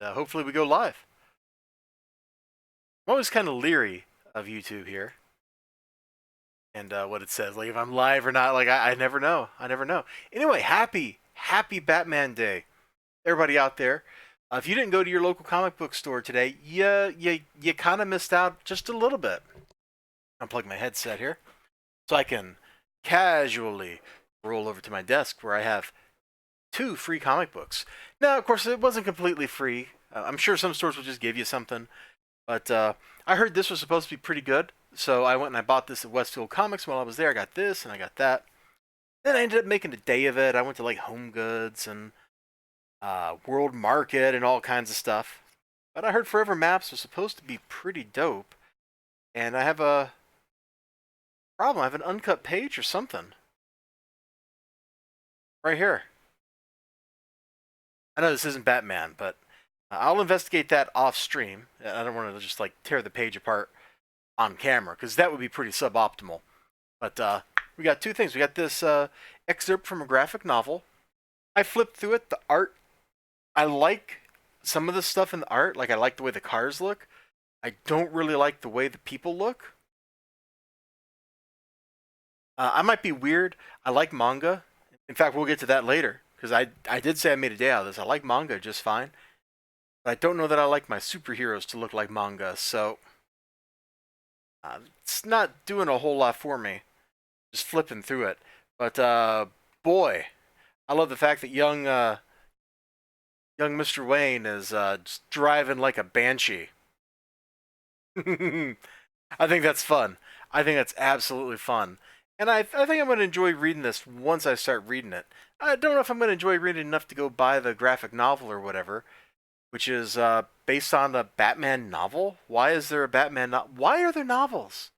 Hopefully we go live. I'm always kind of leery of YouTube here and what it says. Like if I'm live or not, like I never know. I never know. Anyway, happy Batman Day, everybody out there. If you didn't go to your local comic book store today, you kind of missed out just a little bit. Unplug my headset here so I can casually roll over to my desk where I have two free comic books. Now, of course, it wasn't completely free. I'm sure some stores will just give you something. But I heard this was supposed to be pretty good, so I went and I bought this at Westfield Comics while I was there. I got this and I got that. Then I ended up making a day of it. I went to like Home Goods and World Market and all kinds of stuff. But I heard Forever Maps was supposed to be pretty dope, and I have a problem. I have an uncut page or something right here. I know this isn't Batman, but I'll investigate that off stream. I don't want to just like tear the page apart on camera because that would be pretty suboptimal. But we got two things. We got this excerpt from a graphic novel. I flipped through it. The art, I like some of the stuff in the art. Like I like the way the cars look. I don't really like the way the people look. I might be weird. I like manga. In fact, we'll get to that later because I did say I made a day out of this. I like manga just fine. But I don't know that I like my superheroes to look like manga, so it's not doing a whole lot for me. Just flipping through it. But boy, I love the fact that young Mr. Wayne is just driving like a banshee. I think that's fun. I think that's absolutely fun. And I think I'm going to enjoy reading this once I start reading it. I don't know if I'm going to enjoy reading enough to go buy the graphic novel or whatever, which is based on the Batman novel. Why is there a Batman novel? Why are there novels?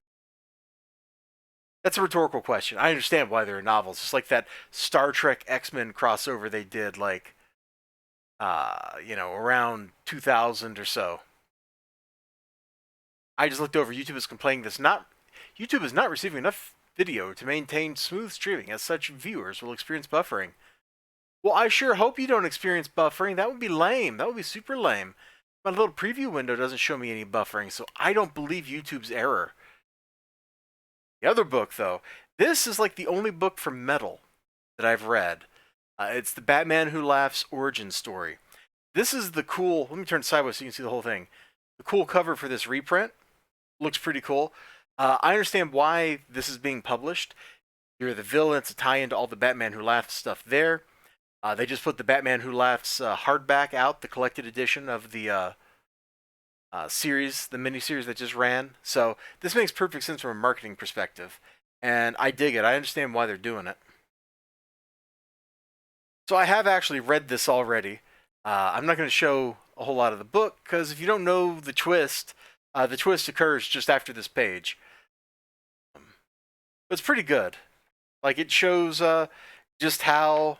That's a rhetorical question. I understand why there are novels. Just like that Star Trek X-Men crossover they did, like, around 2000 or so. I just looked over. YouTube is complaining this not YouTube is not receiving enough video to maintain smooth streaming. As such, viewers will experience buffering. Well, I sure hope you don't experience buffering. That would be lame. That would be super lame. My little preview window doesn't show me any buffering, so I don't believe YouTube's error. The other book, though, this is like the only book from Metal that I've read. It's the Batman Who Laughs origin story. This is the cool. Let me turn sideways so you can see the whole thing. The cool cover for this reprint looks pretty cool. I understand why this is being published. You're the villain. It's a tie into all the Batman Who Laughs stuff there. They just put the Batman Who Laughs hardback out, the collected edition of the series, the miniseries that just ran. So this makes perfect sense from a marketing perspective, and I dig it. I understand why they're doing it. So I have actually read this already. I'm not going to show a whole lot of the book because if you don't know the twist occurs just after this page. But it's pretty good. Like it shows just how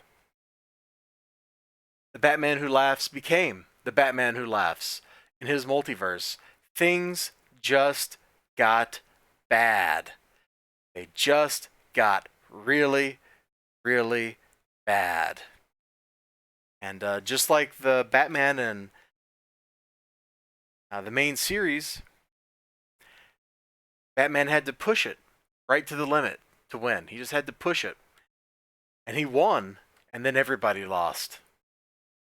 the Batman Who Laughs became the Batman Who Laughs in his multiverse. Things just got bad. They just got really, really bad. And just like the Batman and the main series, Batman had to push it right to the limit to win. He just had to push it. And he won, and then everybody lost.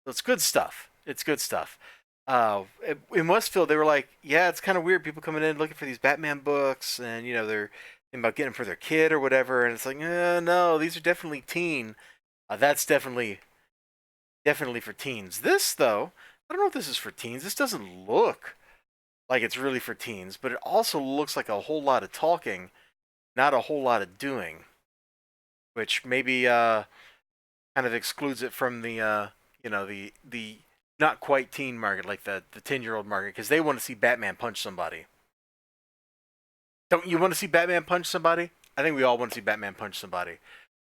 So it's good stuff. It's good stuff. In Westfield, they were like, yeah, it's kind of weird. People coming in looking for these Batman books, and they're thinking about getting them for their kid or whatever. And it's like, no, these are definitely teen. That's definitely for teens. This though, I don't know if this is for teens. This doesn't look like it's really for teens, but it also looks like a whole lot of talking, not a whole lot of doing, which maybe kind of excludes it from the the not quite teen market, like the 10-year-old market, because they want to see Batman punch somebody. Don't you want to see Batman punch somebody? I think we all want to see Batman punch somebody.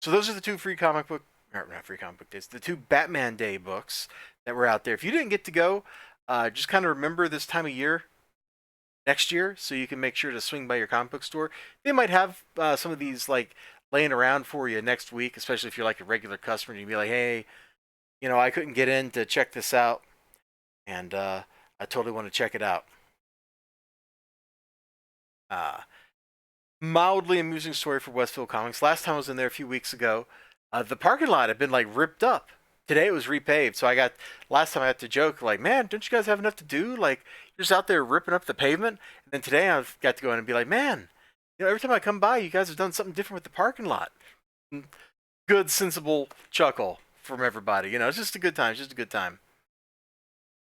So those are the two free comic book, or not free comic book days, the two Batman Day books that were out there. If you didn't get to go, just kind of remember this time of year next year so you can make sure to swing by your comic book store. They might have some of these like laying around for you next week, especially if you're like a regular customer and you'd be like, hey, I couldn't get in to check this out. and I totally want to check it out. Uh, Mildly amusing story for Westfield Comics. Last time I was in there a few weeks ago, the parking lot had been like ripped up. Today it was repaved, so I got last time I had to joke like, "Man, don't you guys have enough to do? Like, you're just out there ripping up the pavement." And then today I've got to go in and be like, "Man, every time I come by, you guys have done something different with the parking lot." Good, sensible chuckle from everybody. It's just a good time. It's just a good time.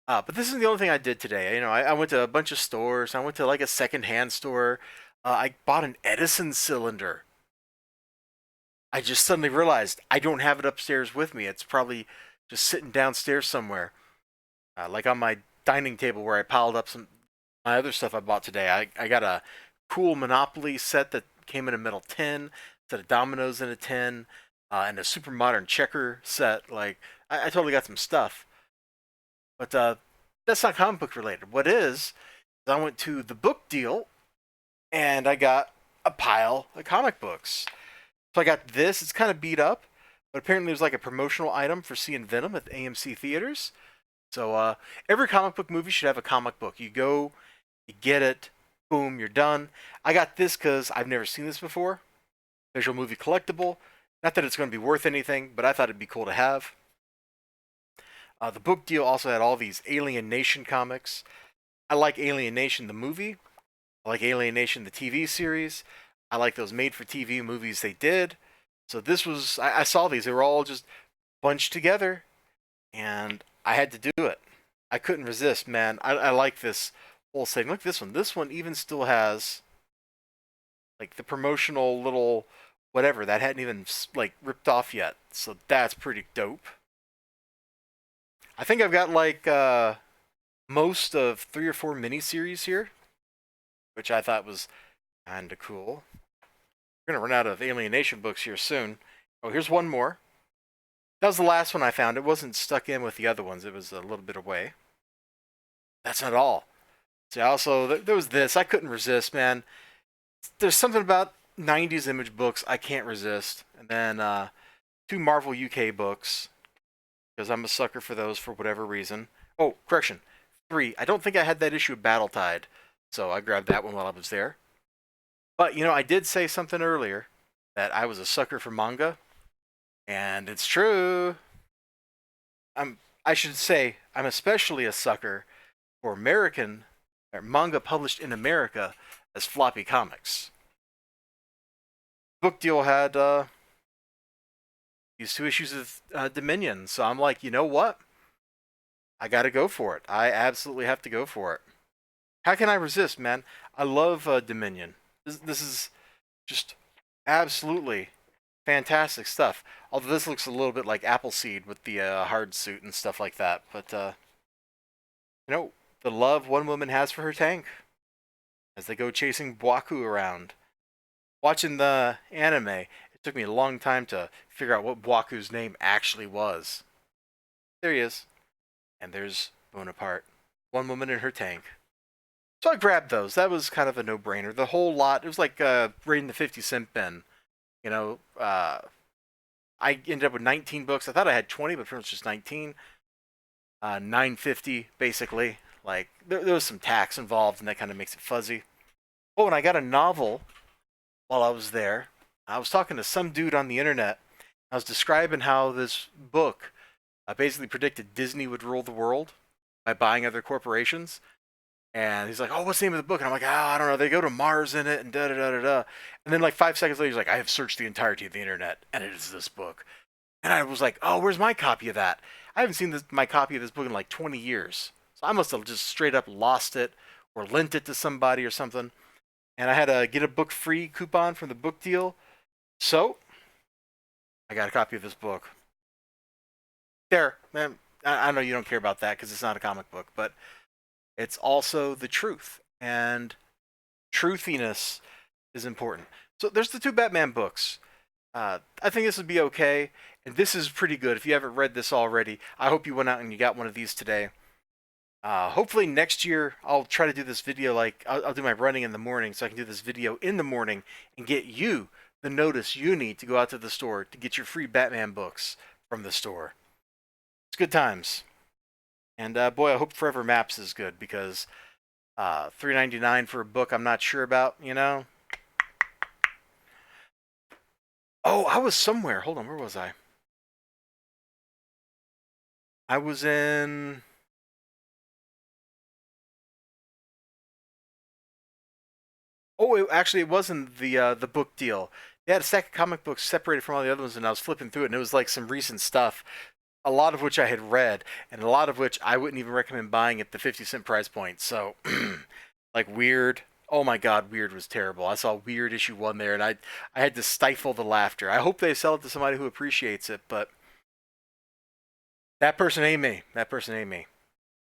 But this isn't the only thing I did today. I went to a bunch of stores. I went to like a secondhand store. I bought an Edison cylinder. I just suddenly realized I don't have it upstairs with me. It's probably just sitting downstairs somewhere, like on my dining table where I piled up some my other stuff I bought today. I got a cool Monopoly set that came in a metal tin, set of dominoes in a tin, and a super modern checker set. Like I totally got some stuff, but that's not comic book related. What is I went to the book deal and I got a pile of comic books. So I got this. It's kind of beat up, but apparently it was like a promotional item for seeing Venom at the AMC theaters. So every comic book movie should have a comic book. You go, you get it, boom, you're done. I got this because I've never seen this before. Visual movie collectible. Not that it's going to be worth anything, but I thought it'd be cool to have. The book deal also had all these Alien Nation comics. I like Alien Nation the movie. I like Alien Nation the TV series. I like those made-for-TV movies they did. So this was, I saw these. They were all just bunched together, and I had to do it. I couldn't resist, man. I like this whole thing. Look at this one. This one even still has like the promotional little whatever that hadn't even like ripped off yet. So that's pretty dope. I think I've got like most of 3 or 4 miniseries here, which I thought was kind of cool. We're gonna run out of Alienation books here soon. Oh, here's one more. That was the last one I found. It wasn't stuck in with the other ones. It was a little bit away. That's not all. See, also there was this. I couldn't resist, man. There's something about 90s image books I can't resist. And then 2 Marvel UK books because I'm a sucker for those for whatever reason. Oh, correction. 3. I don't think I had that issue of Battle Tide, so I grabbed that one while I was there. But I did say something earlier that I was a sucker for manga, and it's true. I should say I'm especially a sucker for American or manga published in America as floppy comics. Book deal had these 2 issues of Dominion, so I'm like, you know what? I got to go for it. I absolutely have to go for it. How can I resist, man? I love Dominion. This is just absolutely fantastic stuff. Although this looks a little bit like Appleseed with the hard suit and stuff like that. But, the love one woman has for her tank as they go chasing Bwaku around. Watching the anime, it took me a long time to figure out what Bwaku's name actually was. There he is. And there's Bonaparte. One woman in her tank. So I grabbed those. That was kind of a no-brainer. The whole lot, it was like raiding the 50-cent bin. I ended up with 19 books. I thought I had 20, but pretty much just 19. 950 basically. Like there was some tax involved, and that kind of makes it fuzzy. Oh, and I got a novel while I was there. I was talking to some dude on the internet. I was describing how this book basically predicted Disney would rule the world by buying other corporations. And he's like, "Oh, what's the name of the book?" And I'm like, I don't know. They go to Mars in it, and da da da da da." And then like 5 seconds later, he's like, "I have searched the entirety of the internet, and it is this book." And I was like, "Oh, where's my copy of that?" I haven't seen my copy of this book in like 20 years. So I must have just straight up lost it or lent it to somebody or something. And I had to get a book free coupon from the book deal. So I got a copy of this book. There, man. I know you don't care about that because it's not a comic book, but it's also the truth. And truthiness is important. So there's the 2 Batman books. I think this would be okay. And this is pretty good. If you haven't read this already, I hope you went out and you got one of these today. Hopefully next year I'll try to do this video like I'll do my running in the morning so I can do this video in the morning and get you the notice you need to go out to the store to get your free Batman books from the store. It's good times. And boy, I hope Forever Maps is good because $3.99 for a book I'm not sure about. Oh, I was somewhere. Hold on, where was I? I was in. Oh, actually, it wasn't the book deal. They had a stack of comic books separated from all the other ones, and I was flipping through it, and it was like some recent stuff, a lot of which I had read, and a lot of which I wouldn't even recommend buying at the 50-cent price point. So, like Weird. Oh my God, Weird was terrible. I saw Weird issue 1 there, and I had to stifle the laughter. I hope they sell it to somebody who appreciates it, but that person ain't me. That person ain't me.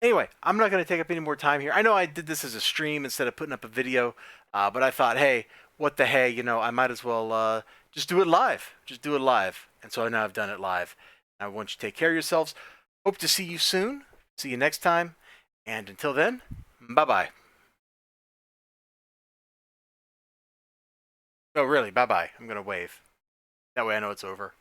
Anyway, I'm not going to take up any more time here. I know I did this as a stream instead of putting up a video, but I thought, hey, what the hey, I might as well just do it live. Just do it live. And so now I've done it live. I want you to take care of yourselves. Hope to see you soon. See you next time. And until then, bye bye. Oh, really? Bye bye. I'm going to wave. That way I know it's over.